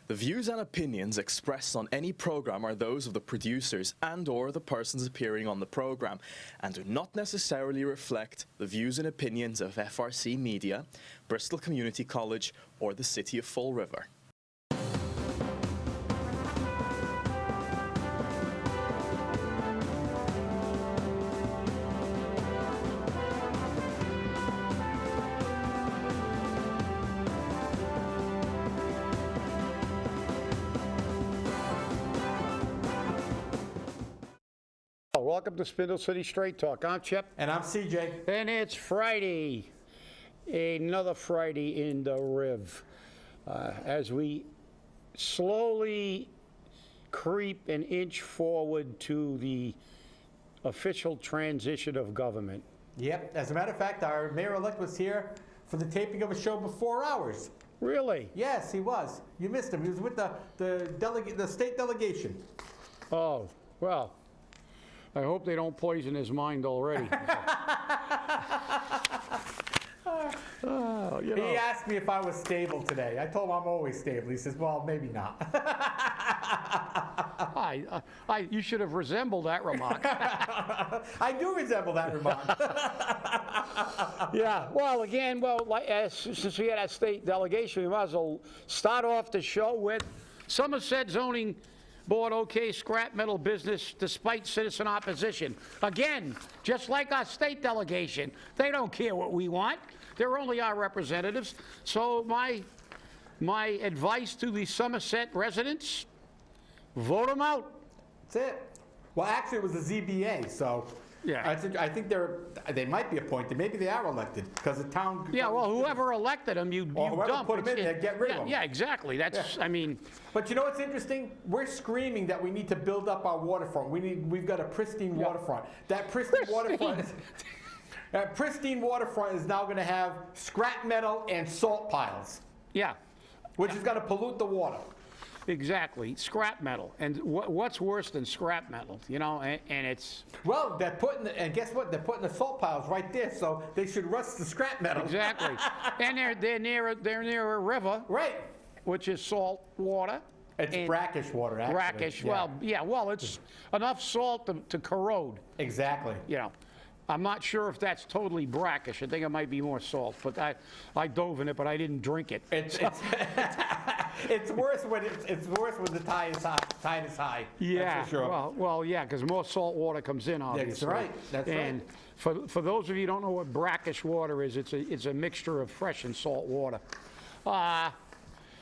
The views and opinions expressed on any program are those of the producers and/or the persons appearing on the program, and do not necessarily reflect the views and opinions of FRC Media, Bristol Community College, or the City of Fall River. Welcome to Spindle City Straight Talk. I'm Chip. And I'm CJ. And it's Friday. Another Friday in the Riv. As we slowly creep an inch forward to the official transition of government. Yep. As a matter of fact, our mayor-elect was here for the taping of a show before ours. Really? Yes, he was. You missed him. He was with the state delegation. Oh, well. I hope they don't poison his mind already. He asked me if I was stable today. I told him I'm always stable. He says, well, maybe not. You should have resembled that remark. I do resemble that remark. Yeah, well, again, since we had that state delegation, we might as well start off the show with Somerset Zoning Board okay scrap metal business despite citizen opposition. Again, just like our state delegation, they don't care what we want. They're only our representatives. So my advice to the Somerset residents, vote them out. That's it. Well, actually, it was the ZBA, so yeah. I think they might be appointed. Maybe they are elected because the town. Yeah, well, whoever elected them, you whoever dump. Put them in there, get rid of them. Yeah, exactly. That's, yeah. I mean. But you know what's interesting? We're screaming that we need to build up our waterfront. We've got a pristine waterfront. That pristine waterfront. That pristine waterfront is now going to have scrap metal and salt piles. Yeah. Which is going to pollute the water. Exactly, scrap metal. And what's worse than scrap metal, you know, and it's... Well, and guess what? They're putting the salt piles right there, so they should rust the scrap metal. Exactly. And they're near a river. Right. Which is salt water. It's brackish water, actually. Brackish, yeah. Well, it's enough salt to corrode. Exactly. You know. I'm not sure if that's totally brackish. I think it might be more salt, but I dove in it, but I didn't drink it. It's worse when the tide is high. Yeah, that's for sure. Well, yeah, because more salt water comes in, obviously. That's right. That's and right. for those of you who don't know what brackish water is, it's a mixture of fresh and salt water.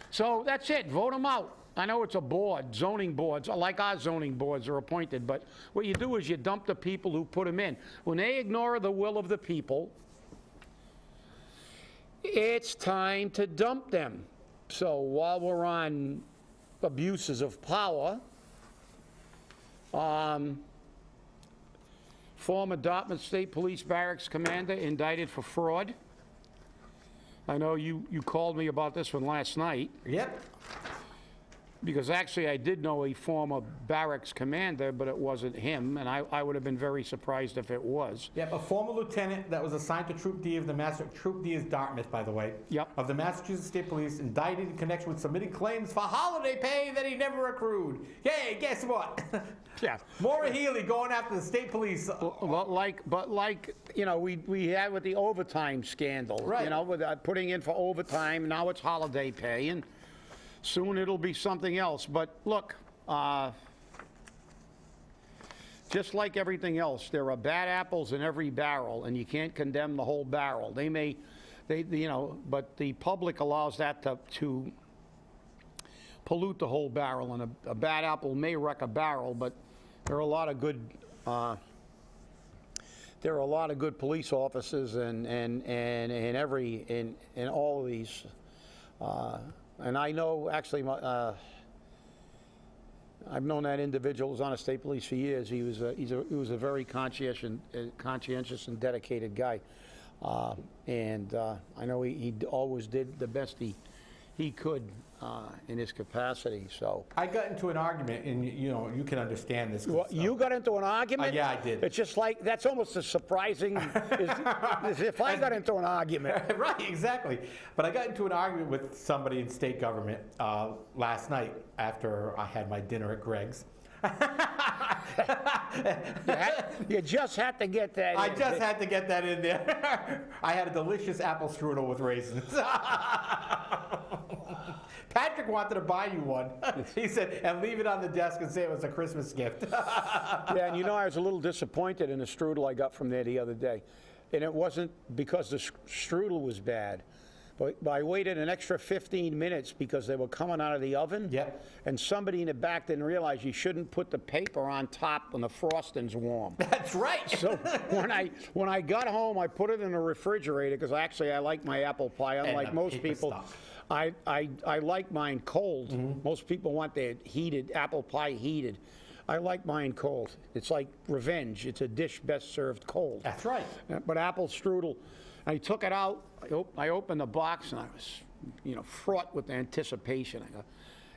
So that's it. Vote them out. I know it's a board, zoning boards, like our zoning boards are appointed, but what you do is you dump the people who put them in. When they ignore the will of the people, it's time to dump them. So while we're on abuses of power, former Dartmouth State Police Barracks commander indicted for fraud. I know you called me about this one last night. Yep. Because actually I did know a former barracks commander, but it wasn't him, and I would have been very surprised if it was. Yep, a former lieutenant that was assigned to Troop D of the Troop D is Dartmouth, by the way. Yep. Of the Massachusetts State Police, indicted in connection with submitting claims for holiday pay that he never accrued. Hey, guess what? Yeah. Maura Healey going after the state police. But like you know, we had with the overtime scandal. Right. You know, with putting in for overtime. Now it's holiday pay, and soon it'll be something else. But look, just like everything else, there are bad apples in every barrel, and you can't condemn the whole barrel. But the public allows that to pollute the whole barrel, and a bad apple may wreck a barrel, but there are a lot of good police officers in all of these. And I know, actually, I've known that individual who's on the state police for years. He was a very conscientious and dedicated guy, and I know he always did the best he could in his capacity, so. I got into an argument, and you can understand this. 'Cause, Well, you got into an argument? yeah, I did. It's just like, that's almost as surprising as if I got into an argument. Right, exactly. But I got into an argument with somebody in state government last night after I had my dinner at Greg's. You just had to get that I in. just had to get that in there. I had a delicious apple strudel with raisins. Patrick wanted to buy you one. He said, and leave it on the desk and say it was a Christmas gift. Yeah, and I was a little disappointed in the strudel I got from there the other day. And it wasn't because the strudel was bad. But I waited an extra 15 minutes because they were coming out of the oven. Yep. And somebody in the back didn't realize you shouldn't put the paper on top when the frosting's warm. That's right. So when I got home, I put it in the refrigerator because actually I like my apple pie, unlike the most paper people. stuff. I like mine cold. Most people want their heated apple pie heated. I like mine cold. It's like revenge. It's a dish best served cold. That's right. But apple strudel, I took it out. I opened the box and I was, fraught with anticipation.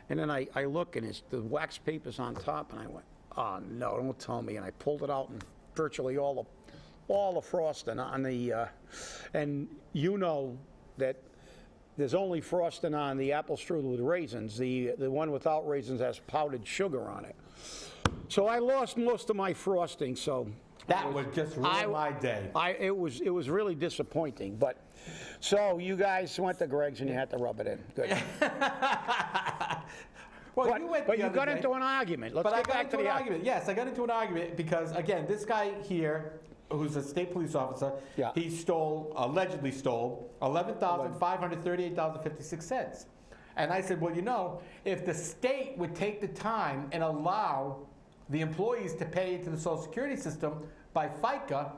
And then I look and the wax paper's on top, and I went, oh no, don't tell me. And I pulled it out, and virtually all the frosting on the, and that there's only frosting on the apple strudel with raisins. The one without raisins has powdered sugar on it. So I lost most of my frosting. So That would just ruin my day. It was really disappointing. But so you guys went to Greg's and you had to rub it in. Good. Well, you got into an argument. Let's get back to the argument. Yes, I got into an argument because, again, this guy here, who's a state police officer, Yeah. he allegedly stole $11,538.56. And I said, well, if the state would take the time and allow the employees to pay into the Social Security system by FICA,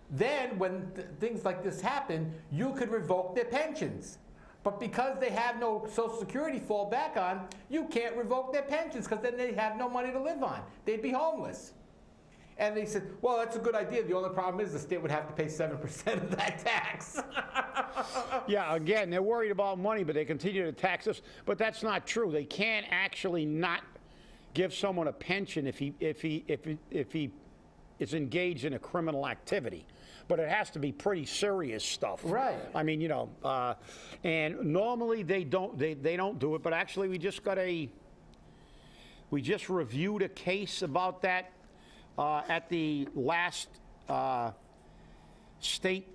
then when things like this happen, you could revoke their pensions. But because they have no Social Security to fall back on, you can't revoke their pensions because then they have no money to live on. They'd be homeless. And they said, well, that's a good idea. The only problem is the state would have to pay 7% of that tax. Yeah, again, they're worried about money, but they continue to tax us. But that's not true. They can't actually not give someone a pension if he is engaged in a criminal activity. But it has to be pretty serious stuff. Right. I mean, and normally they don't do it. But actually, we just reviewed a case about that at the last state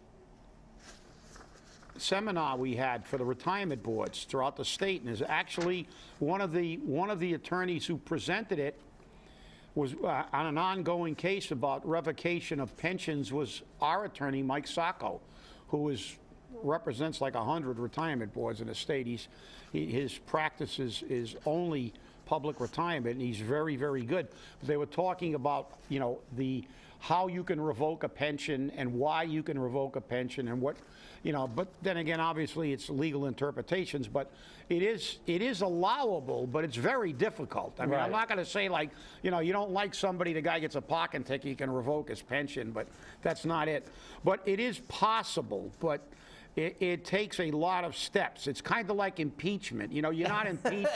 seminar we had for the retirement boards throughout the state, and is actually one of the attorneys who presented it was on an ongoing case about revocation of pensions was our attorney, Mike Sacco, who represents like 100 retirement boards in the state. His practice is only public retirement, and he's very, very good. They were talking about, how you can revoke a pension and why you can revoke a pension and what, but then again, obviously it's legal interpretations, but it is allowable, but it's very difficult. I mean, Right. I'm not going to say like, you don't like somebody, the guy gets a parking ticket, you can revoke his pension, but that's not it. But it is possible, but it takes a lot of steps. It's kind of like impeachment. You're not impeached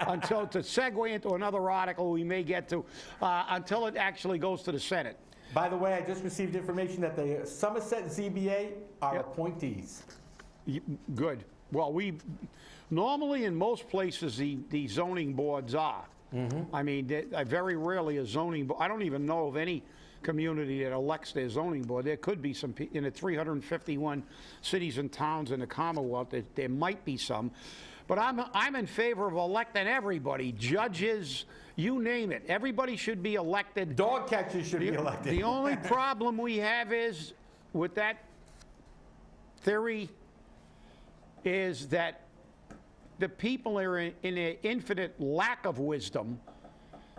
until, to segue into another article we may get to, until it actually goes to the Senate. By the way, I just received information that the Somerset ZBA are appointees. Good. Well, normally in most places the zoning boards are. Mm-hmm. I mean, very rarely a zoning board. I don't even know of any community that elects their zoning board. There could be some in the 351 cities and towns in the Commonwealth. There might be some, but I'm in favor of electing everybody, judges, you name it. Everybody should be elected. Dog catchers should be elected. The only problem we have is with that theory is that the people are in an infinite lack of wisdom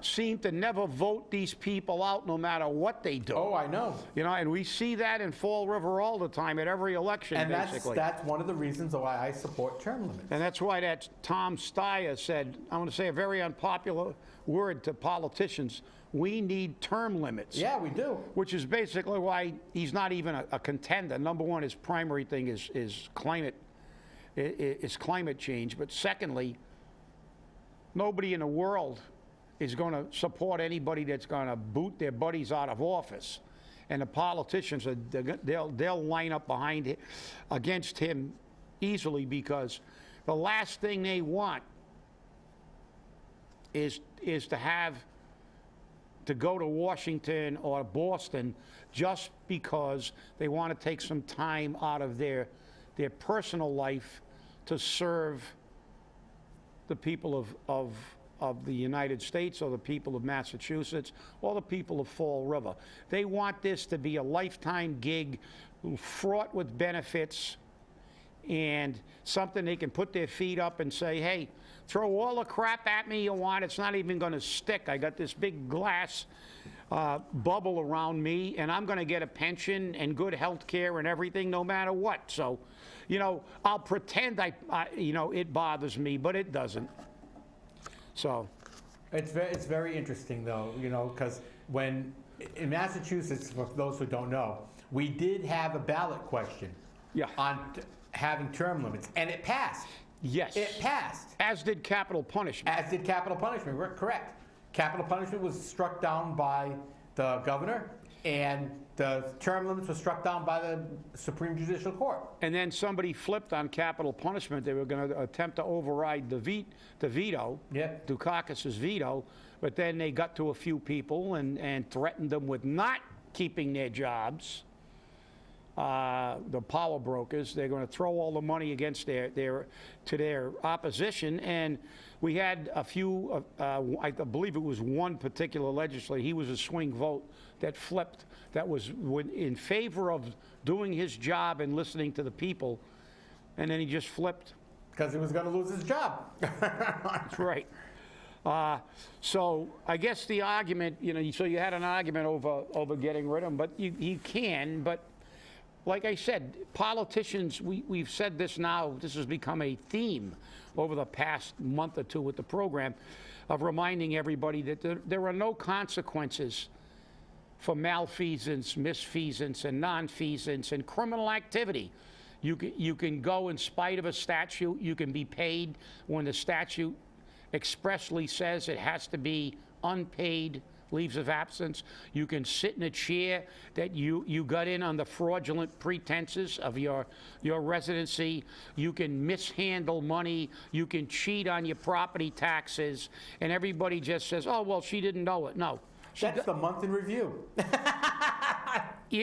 seem to never vote these people out no matter what they do. Oh, I know. And we see that in Fall River all the time at every election, And basically. that's one of the reasons why I support term limits. And that's why that Tom Steyer said, I want to say a very unpopular word to politicians, we need term limits. Yeah, we do. Which is basically why he's not even a contender. Number one, his primary thing is climate is climate change. But secondly, nobody in the world is going to support anybody that's going to boot their buddies out of office. And the politicians, they'll line up behind it against him easily, because the last thing they want is to go to Washington or Boston just because they want to take some time out of their personal life to serve the people of the United States, or the people of Massachusetts, or the people of Fall River. They want this to be a lifetime gig, fraught with benefits, and something they can put their feet up and say, hey, throw all the crap at me you want, it's not even going to stick. I got this big glass bubble around me, and I'm going to get a pension and good health care and everything no matter what. So, you know, I'll pretend it bothers me, but it doesn't. So It's very interesting, though, you know, because when in Massachusetts, for those who don't know, we did have a ballot question on having term limits, and it passed. Yes. It passed. As did capital punishment. As did capital punishment. We're correct. Capital punishment was struck down by the governor, and the term limits were struck down by the Supreme Judicial Court. And then somebody flipped on capital punishment. They were going to attempt to override the veto, Yep. Dukakis's veto, but then they got to a few people and threatened them with not keeping their jobs. The power brokers, they're going to throw all the money against their opposition. And we had a few, I believe it was one particular legislator, he was a swing vote that flipped, that was in favor of doing his job and listening to the people, and then he just flipped. Because he was going to lose his job. That's right. So I guess the argument, you know, so you had an argument over getting rid of him, but you can, but like I said, politicians, we've said this now, this has become a theme over the past month or two with the program, of reminding everybody that there are no consequences for malfeasance, misfeasance, and nonfeasance and criminal activity. You can go in spite of a statute, you can be paid when the statute expressly says it has to be unpaid leaves of absence. You can sit in a chair that you got in on the fraudulent pretenses of your residency. You can mishandle money. You can cheat on your property taxes. And everybody just says, oh, well, she didn't know it. No. That's the month in review.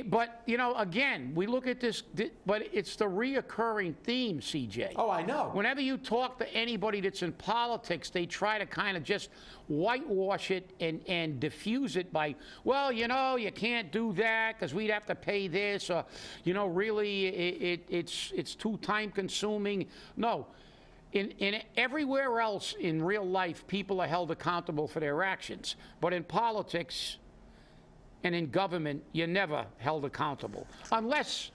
But, you know, again, we look at this, but it's the reoccurring theme, CJ. Oh, I know. Whenever you talk to anybody that's in politics, they try to kind of just whitewash it and diffuse it by, well, you know, you can't do that because we'd have to pay this, or, you know, really it's too time consuming. No. In everywhere else in real life, people are held accountable for their actions. But in politics and in government, you're never held accountable. Unless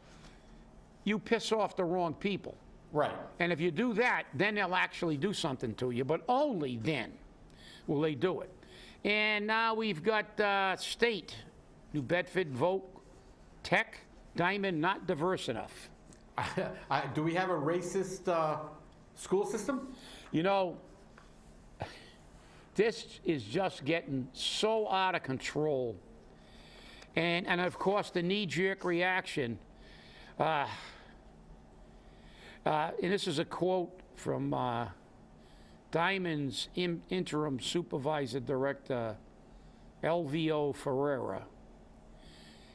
you piss off the wrong people. Right. And if you do that, then they'll actually do something to you. But only then will they do it. And now we've got state, New Bedford, vote, tech, Diamond, not diverse enough. Do we have a racist school system? You know, this is just getting so out of control. And of course, the knee-jerk reaction, and this is a quote from Diamond's interim supervisor director, LVO Ferreira.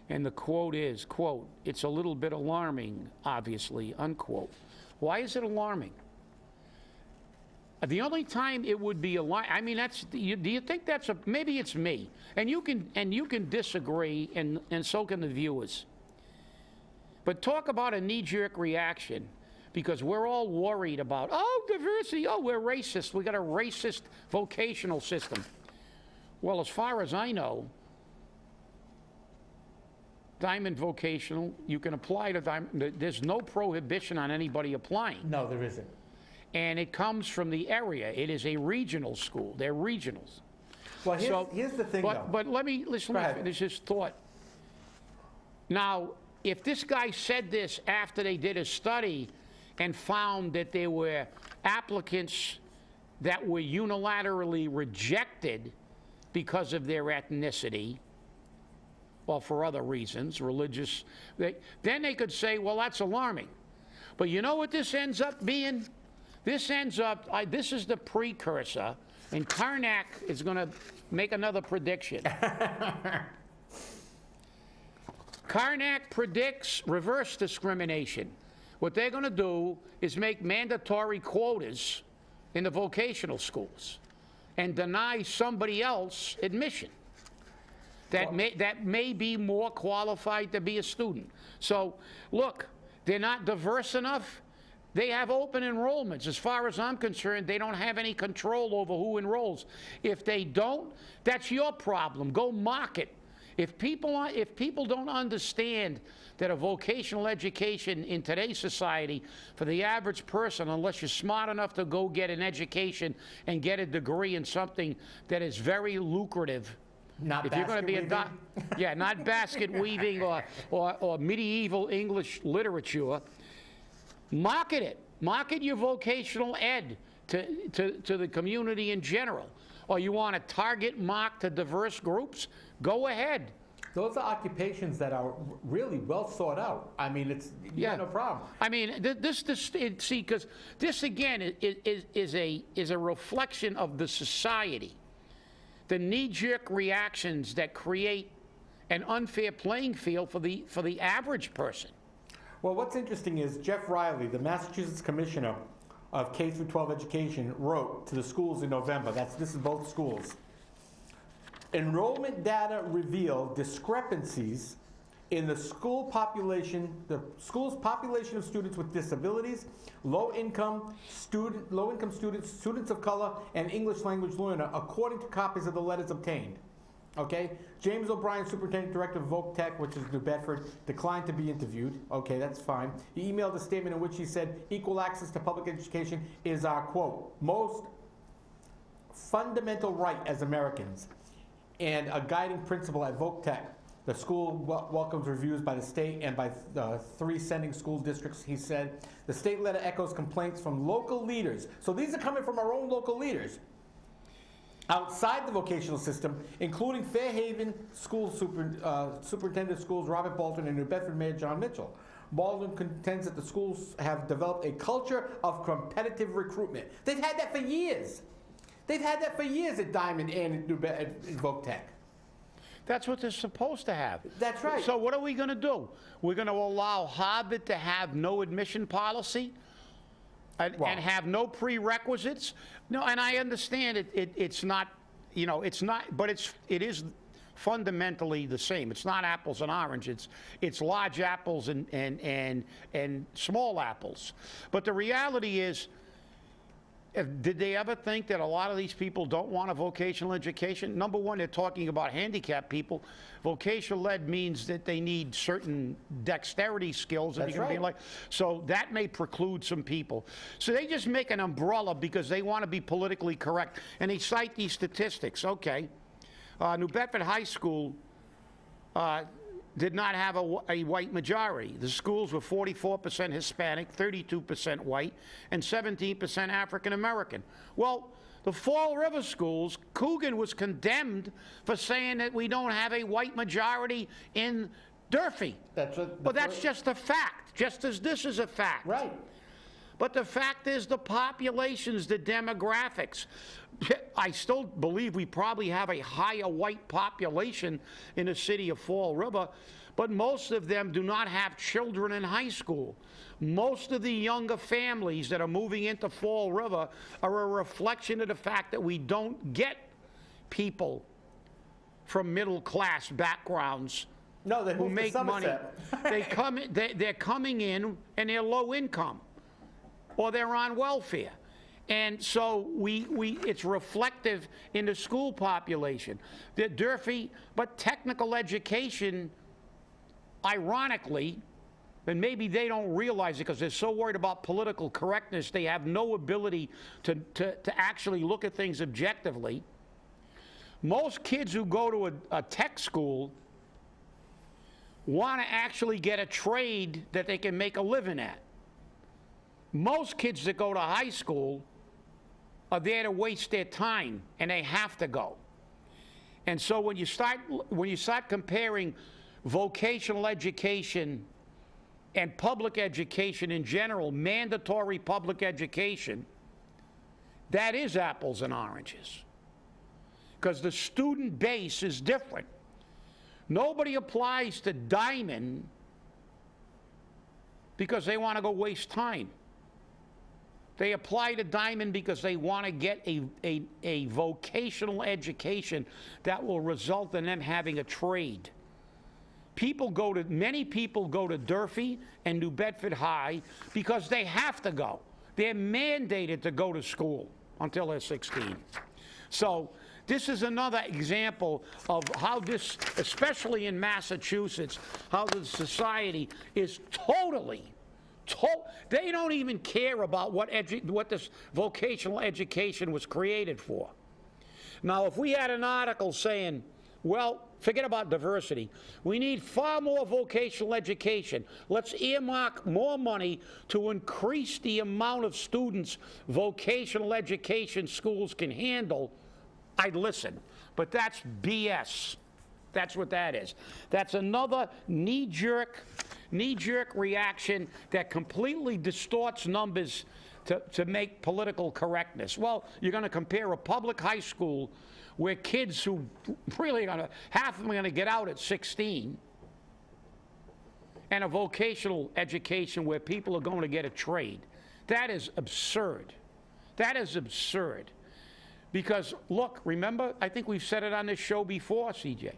And the quote is, quote, "It's a little bit alarming, obviously," unquote. Why is it alarming? The only time it would be alarming, I mean, do you think that's maybe it's me, and you can disagree, and so can the viewers. But talk about a knee-jerk reaction, because we're all worried about, oh, diversity, oh, we're racist, we got a racist vocational system. Well, as far as I know, Diamond Vocational, you can apply to Diamond, there's no prohibition on anybody applying. No, there isn't. And it comes from the area. It is a regional school. They're regionals. Well, here's the thing, though. But let me finish this thought. Now, if this guy said this after they did a study and found that there were applicants that were unilaterally rejected because of their ethnicity, or for other reasons, religious, then they could say, well, that's alarming. But you know what this ends up being? This ends up, this is the precursor, and Karnak is going to make another prediction. Karnak predicts reverse discrimination. What they're going to do is make mandatory quotas in the vocational schools and deny somebody else admission that may be more qualified to be a student. So, look, they're not diverse enough. They have open enrollments. As far as I'm concerned, they don't have any control over who enrolls. If they don't, that's your problem. Go market. If people don't understand that a vocational education in today's society, for the average person, unless you're smart enough to go get an education and get a degree in something that is very lucrative, Not if you're going to be weaving. not basket weaving or medieval English literature, market it. Market your vocational ed to the community in general. Or you want to target mark to diverse groups, go ahead. Those are occupations that are really well thought out. I mean, you got no problem. I mean, see, because this again is a reflection of the society. The knee-jerk reactions that create an unfair playing field for the average person. Well, what's interesting is Jeff Riley, the Massachusetts Commissioner of K-12 Education, wrote to the schools in November. This is both schools. Enrollment data reveal discrepancies in the school's population of students with disabilities, low-income students, students of color, and English language learner, according to copies of the letters obtained. Okay? James O'Brien, Superintendent Director of Voc Tech, which is New Bedford, declined to be interviewed. Okay, that's fine. He emailed a statement in which he said, equal access to public education is our, quote, most fundamental right as Americans, and a guiding principle at Voc Tech. The school welcomes reviews by the state and by 3 sending school districts, he said. The state letter echoes complaints from local leaders. So these are coming from our own local leaders outside the vocational system, including Fairhaven School Superintendent of Schools Robert Bolton and New Bedford Mayor John Mitchell. Bolton contends that the schools have developed a culture of competitive recruitment. They've had that for years. They've had that for years at Diamond and at Voc Tech. That's what they're supposed to have. That's right. So what are we going to do? We're going to allow Harvard to have no admission policy and have no prerequisites? No, and I understand it's not, it's not, but it is fundamentally the same. It's not apples and oranges. It's large apples and small apples. But the reality is, did they ever think that a lot of these people don't want a vocational education? Number one, they're talking about handicapped people. Vocational ed means that they need certain dexterity skills. That's right. So that may preclude some people. So they just make an umbrella because they want to be politically correct. And they cite these statistics. Okay. New Bedford High School did not have a white majority. The schools were 44% Hispanic, 32% white, and 17% African American. Well, the Fall River schools, Coogan was condemned for saying that we don't have a white majority in Durfee. Well, that's just a fact, just as this is a fact. Right. But the fact is the populations, the demographics. I still believe we probably have a higher white population in the city of Fall River, but most of them do not have children in high school. Most of the younger families that are moving into Fall River are a reflection of the fact that we don't get people from middle-class backgrounds who make money. They're coming in and they're low income, or they're on welfare. And so it's reflective in the school population. The Durfee, but technical education, ironically, and maybe they don't realize it because they're so worried about political correctness, they have no ability to actually look at things objectively. Most kids who go to a tech school want to actually get a trade that they can make a living at. most kids that go to high school are there to waste their time, and they have to go. And so when you start comparing vocational education and public education in general, mandatory public education, that is apples and oranges. Because the student base is different. Nobody applies to Diamond because they want to go waste time. They apply to Diamond because they want to get a vocational education that will result in them having a trade. Many people go to Durfee and New Bedford High because they have to go. They're mandated to go to school until they're 16. So this is another example of how this, especially in Massachusetts, how the society is they don't even care about what this vocational education was created for. Now, if we had an article saying, well, forget about diversity. We need far more vocational education. Let's earmark more money to increase the amount of students vocational education schools can handle. I'd listen. But that's BS. That's what that is. That's another knee-jerk reaction that completely distorts numbers to make political correctness. Well, you're going to compare a public high school where kids who really half of them are going to get out at 16, and a vocational education where people are going to get a trade. That is absurd. That is absurd. Because, look, remember, I think we've said it on this show before, CJ.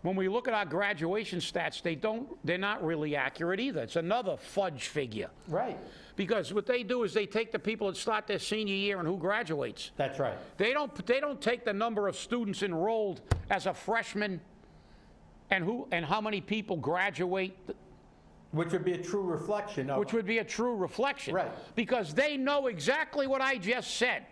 When we look at our graduation stats, they're not really accurate either. It's another fudge figure. Right. Because what they do is they take the people that start their senior year and who graduates. That's right. They don't take the number of students enrolled as a freshman and how many people graduate. Which would be a true reflection of. Which would be a true reflection. Right. Because they know exactly what I just said.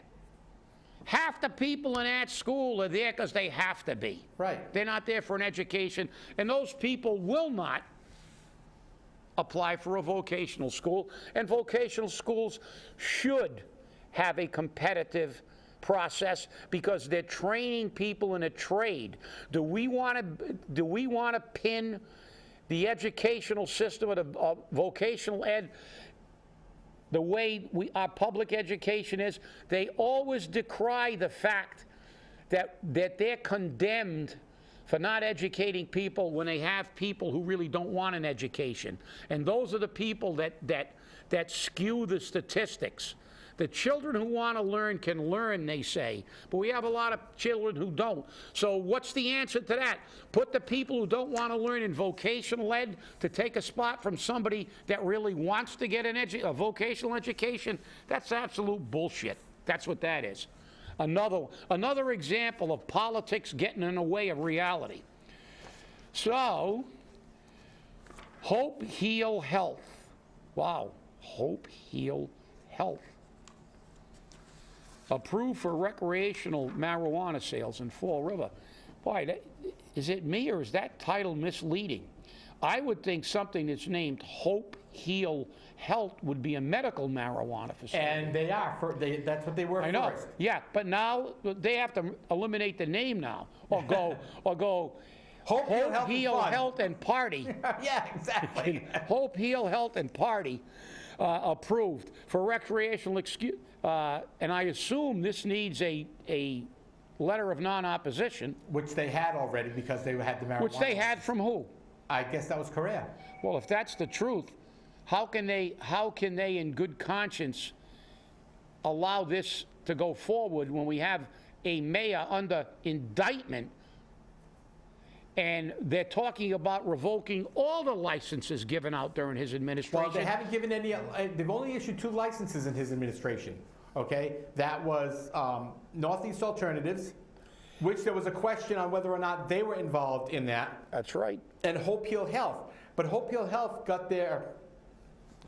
Half the people in that school are there because they have to be. Right. They're not there for an education, and those people will not apply for a vocational school, and vocational schools should have a competitive process because they're training people in a trade. Do we want to pin the educational system of vocational ed the way our public education is? They always decry the fact that they're condemned for not educating people when they have people who really don't want an education. And those are the people that skew the statistics. The children who want to learn can learn, they say, but we have a lot of children who don't. So what's the answer to that? Put the people who don't want to learn in vocational ed to take a spot from somebody that really wants to get a vocational education? That's absolute bullshit. That's what that is. Another example of politics getting in the way of reality. So, Hope Heal Health. Wow, Hope Heal Health. Approved for recreational marijuana sales in Fall River. Boy, is it me or is that title misleading? I would think something that's named Hope Heal Health would be a medical marijuana facility. And they are. That's what they were I know. first. Yeah, but now they have to eliminate the name now, or go Hope Heal Health and Party. Yeah, exactly. Hope Heal Health and Party approved for recreational excuse. And I assume this needs a letter of non-opposition. Which they had already because they had the marijuana. Which they had from who? I guess that was Korea. Well, if that's the truth, how can they in good conscience allow this to go forward when we have a mayor under indictment and they're talking about revoking all the licenses given out during his administration? Well, they haven't given any, they've only issued 2 licenses in his administration, okay? That was Northeast Alternatives, which there was a question on whether or not they were involved in that. That's right. And Hope Heal Health. But Hope Heal Health got their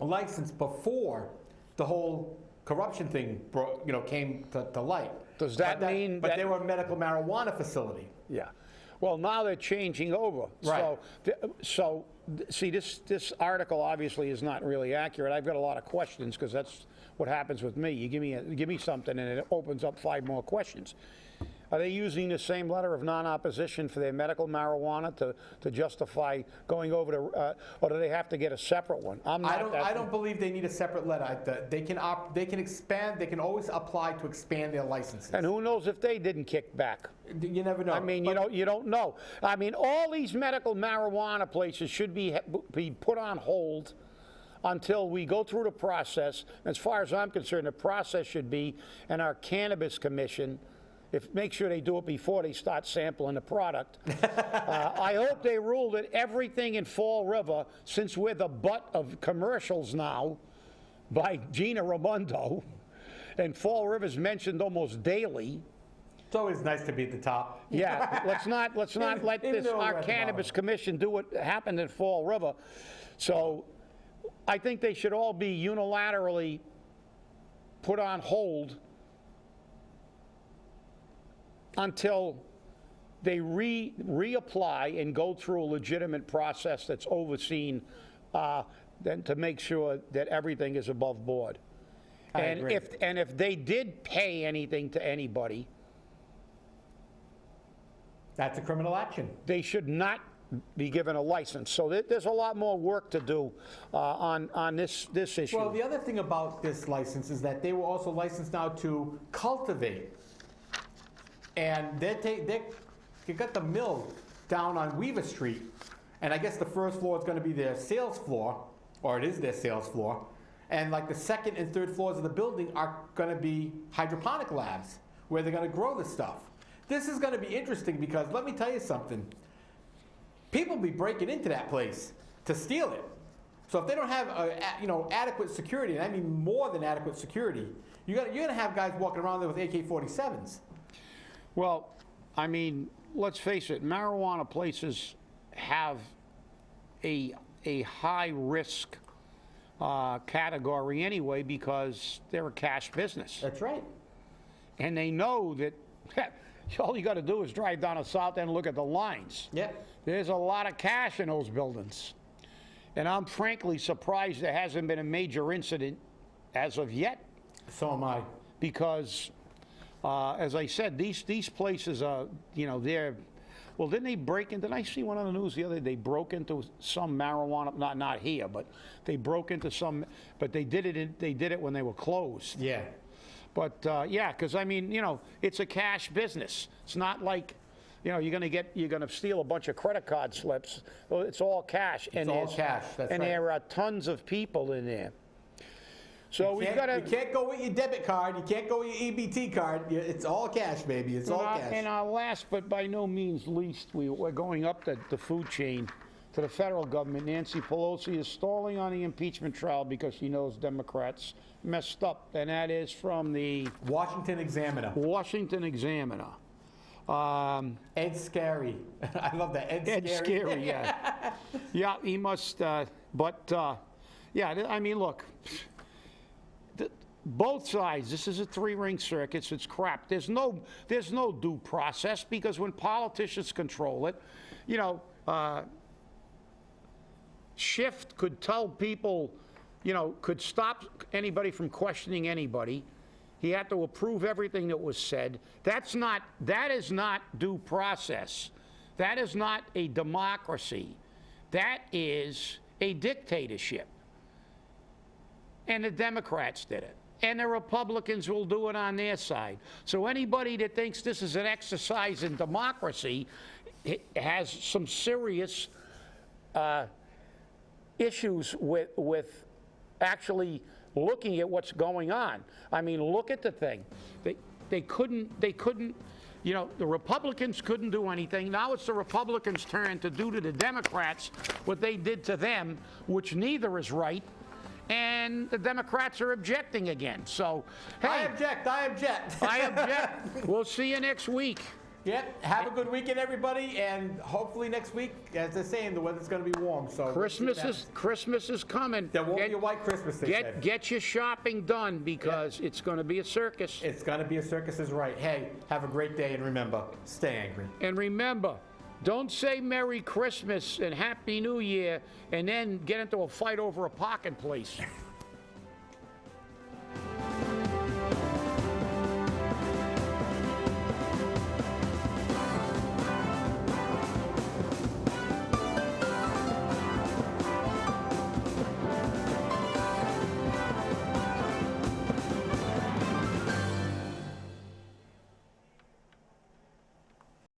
license before the whole corruption thing came to light. Does that mean But that they were a medical marijuana facility. Yeah. Well, now they're changing over. Right. So see, this article obviously is not really accurate. I've got a lot of questions because that's what happens with me. You give me something and it opens up 5 more questions. Are they using the same letter of non-opposition for their medical marijuana to justify going over to, or do they have to get a separate one? I don't believe they need a separate letter. They can expand. They can always apply to expand their licenses. And who knows if they didn't kick back? You never know. I mean, you don't know. I mean, all these medical marijuana places should be put on hold until we go through the process. As far as I'm concerned, the process should be, and our cannabis commission, make sure they do it before they start sampling the product. I hope they rule that everything in Fall River, since we're the butt of commercials now by Gina Raimondo, and Fall River's mentioned almost daily. It's always nice to be at the top. Yeah, let's not let our cannabis commission do what happened in Fall River. So I think they should all be unilaterally put on hold until they reapply and go through a legitimate process that's overseen then to make sure that everything is above board. And if they did pay anything to anybody, that's a criminal action. They should not be given a license. So there's a lot more work to do on this issue. Well, the other thing about this license is that they were also licensed now to cultivate. And they got the mill down on Weaver Street, and I guess the first floor is going to be their sales floor, or it is their sales floor, and like the second and third floors of the building are going to be hydroponic labs, where they're going to grow this stuff. This is going to be interesting because let me tell you something. People be breaking into that place to steal it. So if they don't have adequate security, and I mean more than adequate security, you're going to have guys walking around there with AK-47s. Well, I mean, let's face it, marijuana places have a high risk category anyway because they're a cash business. That's right. And they know that all you got to do is drive down the south end and look at the lines. Yep. There's a lot of cash in those buildings. And I'm frankly surprised there hasn't been a major incident as of yet. So am I. Because as I said, these places are, they're, well, didn't they break in? Did I see one on the news the other day? They broke into some marijuana, not here, but they broke into some, but they did it when they were closed. Yeah. But yeah, because I mean, it's a cash business. It's not like, you're going to steal a bunch of credit card slips. Well, it's all cash. It's all cash. That's right. There are tons of people in there. So we've got to. You can't go with your debit card. You can't go with your EBT card. It's all cash, baby. It's all cash. And our last, but by no means least, we're going up the food chain to the federal government. Nancy Pelosi is stalling on the impeachment trial because she knows Democrats messed up, and that is from the Washington Examiner. Washington Examiner. Ed Scary. I love that. Ed Scary, yeah. Yeah, he must, yeah, I mean, look. Both sides, this is a 3-ring circuit, it's crap. There's no due process because when politicians control it, Schiff could tell people, could stop anybody from questioning anybody. He had to approve everything that was said. That is not due process. That is not a democracy. That is a dictatorship. And the Democrats did it. And the Republicans will do it on their side. So anybody that thinks this is an exercise in democracy has some serious issues with actually looking at what's going on. I mean, look at the thing. They couldn't, the Republicans couldn't do anything. Now it's the Republicans' turn to do to the Democrats what they did to them, which neither is right. And the Democrats are objecting again. So, hey. I object. I object. We'll see you next week. Yep. Have a good weekend, everybody. And hopefully next week, as they're saying, the weather's going to be warm. So Christmas is coming. There won't be a white Christmas, they said. Get your shopping done because it's going to be a circus. It's going to be a circus is right. Hey, have a great day. And remember, stay angry. And remember, Don't say Merry Christmas and Happy New Year and then get into a fight over a parking place.